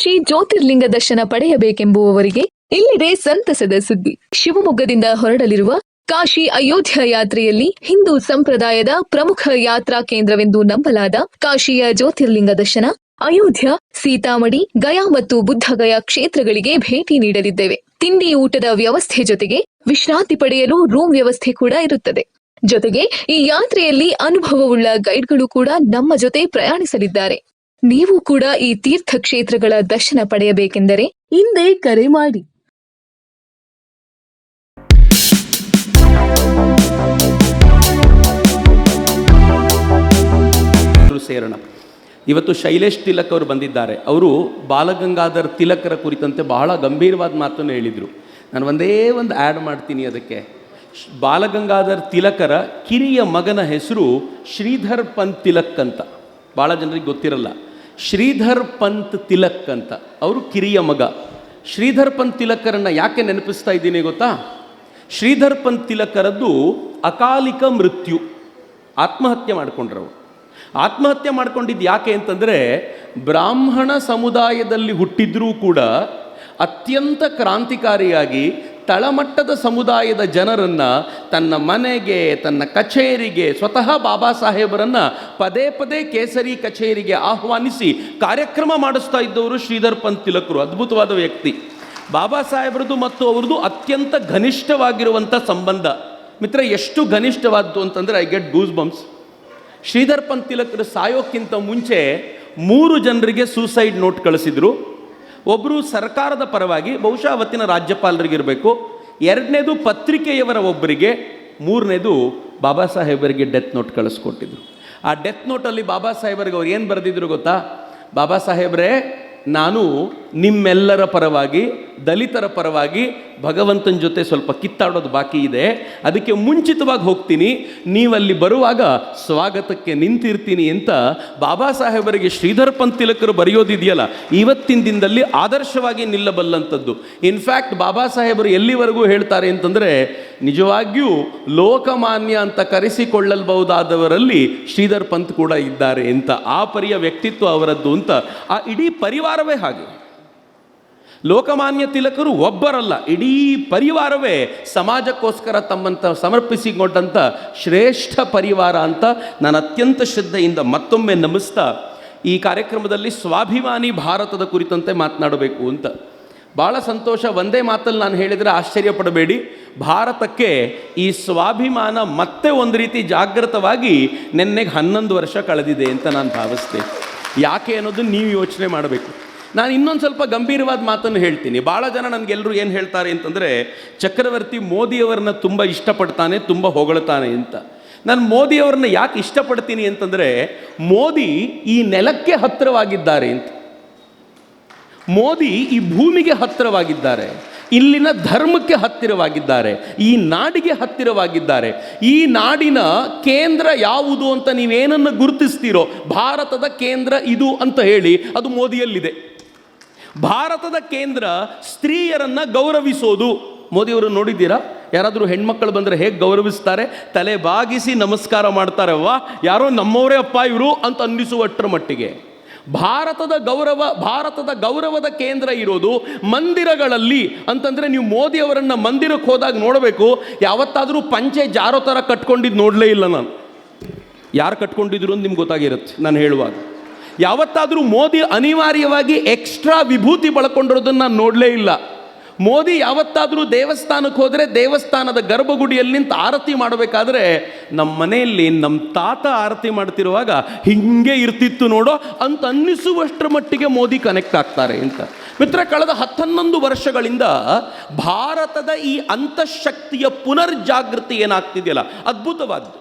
ಕಾಶಿ ಜ್ಯೋತಿರ್ಲಿಂಗ ದರ್ಶನ ಪಡೆಯಬೇಕೆಂಬುವವರಿಗೆ ಇಲ್ಲಿದೆ ಸಂತಸದ ಸುದ್ದಿ. ಶಿವಮೊಗ್ಗದಿಂದ ಹೊರಡಲಿರುವ ಕಾಶಿ ಅಯೋಧ್ಯ ಯಾತ್ರೆಯಲ್ಲಿ ಹಿಂದೂ ಸಂಪ್ರದಾಯದ ಪ್ರಮುಖ ಯಾತ್ರಾ ಕೇಂದ್ರವೆಂದು ನಂಬಲಾದ ಕಾಶಿಯ ಜ್ಯೋತಿರ್ಲಿಂಗ ದರ್ಶನ, ಅಯೋಧ್ಯ, ಸೀತಾಮಡಿ, ಗಯಾ ಮತ್ತು ಬುದ್ಧಗಯಾ ಕ್ಷೇತ್ರಗಳಿಗೆ ಭೇಟಿ ನೀಡಲಿದ್ದೇವೆ. ತಿಂಡಿ ಊಟದ ವ್ಯವಸ್ಥೆ ಜೊತೆಗೆ ವಿಶ್ರಾಂತಿ ಪಡೆಯಲು ರೂಮ್ ವ್ಯವಸ್ಥೆ ಕೂಡ ಇರುತ್ತದೆ. ಜೊತೆಗೆ ಈ ಯಾತ್ರೆಯಲ್ಲಿ ಅನುಭವವುಳ್ಳ ಗೈಡ್ಗಳು ಕೂಡ ನಮ್ಮ ಜೊತೆ ಪ್ರಯಾಣಿಸಲಿದ್ದಾರೆ. ನೀವು ಕೂಡ ಈ ತೀರ್ಥ ಕ್ಷೇತ್ರಗಳ ದರ್ಶನ ಪಡೆಯಬೇಕೆಂದರೆ ಹಿಂದೆ ಕರೆ ಮಾಡಿ. ಸೇರೋಣ. ಇವತ್ತು ಶೈಲೇಶ್ ತಿಲಕ್ ಅವರು ಬಂದಿದ್ದಾರೆ. ಅವರು ಬಾಲಗಂಗಾಧರ್ ತಿಲಕರ ಕುರಿತಂತೆ ಬಹಳ ಗಂಭೀರವಾದ ಮಾತನ್ನು ಹೇಳಿದರು. ನಾನು ಒಂದೇ ಒಂದು ಆ್ಯಡ್ ಮಾಡ್ತೀನಿ ಅದಕ್ಕೆ. ಬಾಲಗಂಗಾಧರ್ ತಿಲಕರ ಕಿರಿಯ ಮಗನ ಹೆಸರು ಶ್ರೀಧರ್ ಪಂತ್ ತಿಲಕ್ ಅಂತ. ಭಾಳ ಜನರಿಗೆ ಗೊತ್ತಿರಲ್ಲ. ಶ್ರೀಧರ್ ಪಂತ್ ತಿಲಕ್ ಅಂತ ಅವರು ಕಿರಿಯ ಮಗ. ಶ್ರೀಧರ್ ಪಂತ್ ತಿಲಕರನ್ನು ಯಾಕೆ ನೆನಪಿಸ್ತಾ ಇದ್ದೀನಿ ಗೊತ್ತಾ? ಶ್ರೀಧರ್ ಪಂತ್ ತಿಲಕರದ್ದು ಅಕಾಲಿಕ ಮೃತ್ಯು, ಆತ್ಮಹತ್ಯೆ ಮಾಡಿಕೊಂಡ್ರವರು. ಆತ್ಮಹತ್ಯೆ ಮಾಡ್ಕೊಂಡಿದ್ದು ಯಾಕೆ ಅಂತಂದರೆ, ಬ್ರಾಹ್ಮಣ ಸಮುದಾಯದಲ್ಲಿ ಹುಟ್ಟಿದ್ರೂ ಕೂಡ ಅತ್ಯಂತ ಕ್ರಾಂತಿಕಾರಿಯಾಗಿ ತಳಮಟ್ಟದ ಸಮುದಾಯದ ಜನರನ್ನು ತನ್ನ ಮನೆಗೆ, ತನ್ನ ಕಚೇರಿಗೆ, ಸ್ವತಃ ಬಾಬಾ ಸಾಹೇಬರನ್ನು ಪದೇ ಪದೇ ಕೇಸರಿ ಕಚೇರಿಗೆ ಆಹ್ವಾನಿಸಿ ಕಾರ್ಯಕ್ರಮ ಮಾಡಿಸ್ತಾ ಇದ್ದವರು ಶ್ರೀಧರ್ ಪಂತ್ ತಿಲಕರು. ಅದ್ಭುತವಾದ ವ್ಯಕ್ತಿ. ಬಾಬಾ ಸಾಹೇಬ್ರದ್ದು ಮತ್ತು ಅವ್ರದ್ದು ಅತ್ಯಂತ ಘನಿಷ್ಠವಾಗಿರುವಂಥ ಸಂಬಂಧ. ಮಿತ್ರ, ಎಷ್ಟು ಘನಿಷ್ಠವಾದ್ದು ಅಂತಂದರೆ I get goose bumps. Sridhar Pant ತಿಲಕರು ಸಾಯೋಕ್ಕಿಂತ ಮುಂಚೆ 3 ಜನರಿಗೆ ಸೂಸೈಡ್ ನೋಟ್ ಕಳಿಸಿದರು. ಒಬ್ಬರು ಸರ್ಕಾರದ ಪರವಾಗಿ, ಬಹುಶಃ ಅವತ್ತಿನ ರಾಜ್ಯಪಾಲರಿಗಿರಬೇಕು. 2ನೇದು ಪತ್ರಿಕೆಯವರ ಒಬ್ಬರಿಗೆ, 3ನೇದು ಬಾಬಾ ಸಾಹೇಬರಿಗೆ ಡೆತ್ ನೋಟ್ ಕಳಿಸ್ಕೊಟ್ಟಿದ್ರು. ಆ ಡೆತ್ ನೋಟಲ್ಲಿ ಬಾಬಾ ಸಾಹೇಬರಿಗೆ ಅವ್ರು ಏನು ಬರೆದಿದ್ರು ಗೊತ್ತಾ? ಬಾಬಾ ಸಾಹೇಬ್ರೇ, ನಾನು ನಿಮ್ಮೆಲ್ಲರ ಪರವಾಗಿ, ದಲಿತರ ಪರವಾಗಿ ಭಗವಂತನ ಜೊತೆ ಸ್ವಲ್ಪ ಕಿತ್ತಾಡೋದು ಬಾಕಿ ಇದೆ. ಅದಕ್ಕೆ ಮುಂಚಿತವಾಗಿ ಹೋಗ್ತೀನಿ, ನೀವಲ್ಲಿ ಬರುವಾಗ ಸ್ವಾಗತಕ್ಕೆ ನಿಂತಿರ್ತೀನಿ ಅಂತ ಬಾಬಾ ಸಾಹೇಬರಿಗೆ ಶ್ರೀಧರ್ ಪಂತ್ ತಿಲಕರು ಬರೆಯೋದಿದೆಯಲ್ಲ, ಇವತ್ತಿನ ದಿನದಲ್ಲಿ ಆದರ್ಶವಾಗಿ ನಿಲ್ಲಬಲ್ಲಂಥದ್ದು. ಇನ್ಫ್ಯಾಕ್ಟ್ ಬಾಬಾ ಸಾಹೇಬರು ಎಲ್ಲಿವರೆಗೂ ಹೇಳ್ತಾರೆ ಅಂತಂದರೆ, ನಿಜವಾಗಿಯೂ ಲೋಕಮಾನ್ಯ ಅಂತ ಕರೆಸಿಕೊಳ್ಳಬಹುದಾದವರಲ್ಲಿ ಶ್ರೀಧರ್ ಪಂತ್ ಕೂಡ ಇದ್ದಾರೆ ಅಂತ. ಆ ಪರಿಯ ವ್ಯಕ್ತಿತ್ವ ಅವರದ್ದು ಅಂತ. ಆ ಇಡೀ ಪರಿವಾರವೇ ಹಾಗೆ. ಲೋಕಮಾನ್ಯ ತಿಲಕರು ಒಬ್ಬರಲ್ಲ, ಇಡೀ ಪರಿವಾರವೇ ಸಮಾಜಕ್ಕೋಸ್ಕರ ತಮ್ಮಂತ ಸಮರ್ಪಿಸಿಕೊಂಡಂಥ ಶ್ರೇಷ್ಠ ಪರಿವಾರ ಅಂತ ನಾನು ಅತ್ಯಂತ ಶ್ರದ್ಧೆಯಿಂದ ಮತ್ತೊಮ್ಮೆ ನಮಿಸ್ತಾ ಈ ಕಾರ್ಯಕ್ರಮದಲ್ಲಿ ಸ್ವಾಭಿಮಾನಿ ಭಾರತದ ಕುರಿತಂತೆ ಮಾತನಾಡಬೇಕು ಅಂತ. ಭಾಳ ಸಂತೋಷ. ಒಂದೇ ಮಾತಲ್ಲಿ ನಾನು ಹೇಳಿದರೆ ಆಶ್ಚರ್ಯ ಪಡಬೇಡಿ. ಭಾರತಕ್ಕೆ ಈ ಸ್ವಾಭಿಮಾನ ಮತ್ತೆ ಒಂದು ರೀತಿ ಜಾಗೃತವಾಗಿ ನೆನ್ನೆಗೆ 11 ವರ್ಷ ಕಳೆದಿದೆ ಅಂತ ನಾನು ಭಾವಿಸ್ತೇನೆ. ಯಾಕೆ ಅನ್ನೋದನ್ನು ನೀವು ಯೋಚನೆ ಮಾಡಬೇಕು. ನಾನು ಇನ್ನೊಂದು ಸ್ವಲ್ಪ ಗಂಭೀರವಾದ ಮಾತನ್ನು ಹೇಳ್ತೀನಿ. ಭಾಳ ಜನ ನನಗೆಲ್ಲರೂ ಏನು ಹೇಳ್ತಾರೆ ಅಂತಂದರೆ, ಚಕ್ರವರ್ತಿ ಮೋದಿಯವರನ್ನ ತುಂಬ ಇಷ್ಟಪಡ್ತಾನೆ, ತುಂಬ ಹೊಗಳ್ತಾನೆ ಅಂತ. ನಾನು ಮೋದಿಯವರನ್ನ ಯಾಕೆ ಇಷ್ಟಪಡ್ತೀನಿ ಅಂತಂದರೆ, ಮೋದಿ ಈ ನೆಲಕ್ಕೆ ಹತ್ತಿರವಾಗಿದ್ದಾರೆ ಅಂತ. ಮೋದಿ ಈ ಭೂಮಿಗೆ ಹತ್ತಿರವಾಗಿದ್ದಾರೆ, ಇಲ್ಲಿನ ಧರ್ಮಕ್ಕೆ ಹತ್ತಿರವಾಗಿದ್ದಾರೆ, ಈ ನಾಡಿಗೆ ಹತ್ತಿರವಾಗಿದ್ದಾರೆ. ಈ ನಾಡಿನ ಕೇಂದ್ರ ಯಾವುದು ಅಂತ ನೀವೇನನ್ನು ಗುರುತಿಸ್ತೀರೋ, ಭಾರತದ ಕೇಂದ್ರ ಇದು ಅಂತ ಹೇಳಿ ಅದು ಮೋದಿಯಲ್ಲಿದೆ. ಭಾರತದ ಕೇಂದ್ರ ಸ್ತ್ರೀಯರನ್ನು ಗೌರವಿಸೋದು. ಮೋದಿಯವರು ನೋಡಿದ್ದೀರಾ? ಯಾರಾದರೂ ಹೆಣ್ಮಕ್ಕಳು ಬಂದರೆ ಹೇಗೆ ಗೌರವಿಸ್ತಾರೆ? ತಲೆ ಬಾಗಿಸಿ ನಮಸ್ಕಾರ ಮಾಡ್ತಾರೆ. ವಾ, ಯಾರೋ ನಮ್ಮವರೇ ಅಪ್ಪ ಇವರು ಅಂತ ಅನ್ನಿಸುವಷ್ಟರ ಮಟ್ಟಿಗೆ ಭಾರತದ ಗೌರವದ ಕೇಂದ್ರ ಇರೋದು ಮಂದಿರಗಳಲ್ಲಿ ಅಂತಂದರೆ, ನೀವು ಮೋದಿಯವರನ್ನು ಮಂದಿರಕ್ಕೆ ಹೋದಾಗ ನೋಡಬೇಕು, ಯಾವತ್ತಾದರೂ ಪಂಚೆ ಜಾರೋ ಥರ ಕಟ್ಕೊಂಡಿದ್ದು ನೋಡಲೇ ಇಲ್ಲ ನಾನು. ಯಾರು ಕಟ್ಕೊಂಡಿದ್ರು ಅಂತ ನಿಮ್ಗೆ ಗೊತ್ತಾಗಿರುತ್ತೆ ನಾನು ಹೇಳುವಾಗ. ಯಾವತ್ತಾದರೂ ಮೋದಿ ಅನಿವಾರ್ಯವಾಗಿ ಎಕ್ಸ್ಟ್ರಾ ವಿಭೂತಿ ಬಳಕೊಂಡಿರೋದನ್ನು ನಾನು ನೋಡಲೇ ಇಲ್ಲ. ಮೋದಿ ಯಾವತ್ತಾದರೂ ದೇವಸ್ಥಾನಕ್ಕೆ ಹೋದರೆ ದೇವಸ್ಥಾನದ ಗರ್ಭಗುಡಿಯಲ್ಲಿ ನಿಂತು ಆರತಿ ಮಾಡಬೇಕಾದ್ರೆ, ನಮ್ಮ ಮನೆಯಲ್ಲಿ ನಮ್ಮ ತಾತ ಆರತಿ ಮಾಡ್ತಿರುವಾಗ ಹಿಂಗೆ ಇರ್ತಿತ್ತು ನೋಡೋ ಅಂತ ಅನ್ನಿಸುವಷ್ಟರ ಮಟ್ಟಿಗೆ ಮೋದಿ ಕನೆಕ್ಟ್ ಆಗ್ತಾರೆ ಅಂತ. ಮಿತ್ರ, ಕಳೆದ 11 ವರ್ಷಗಳಿಂದ ಭಾರತದ ಈ ಅಂತಃಶಕ್ತಿಯ ಪುನರ್ಜಾಗೃತಿ ಏನಾಗ್ತಿದೆಯಲ್ಲ, ಅದ್ಭುತವಾದ್ದು.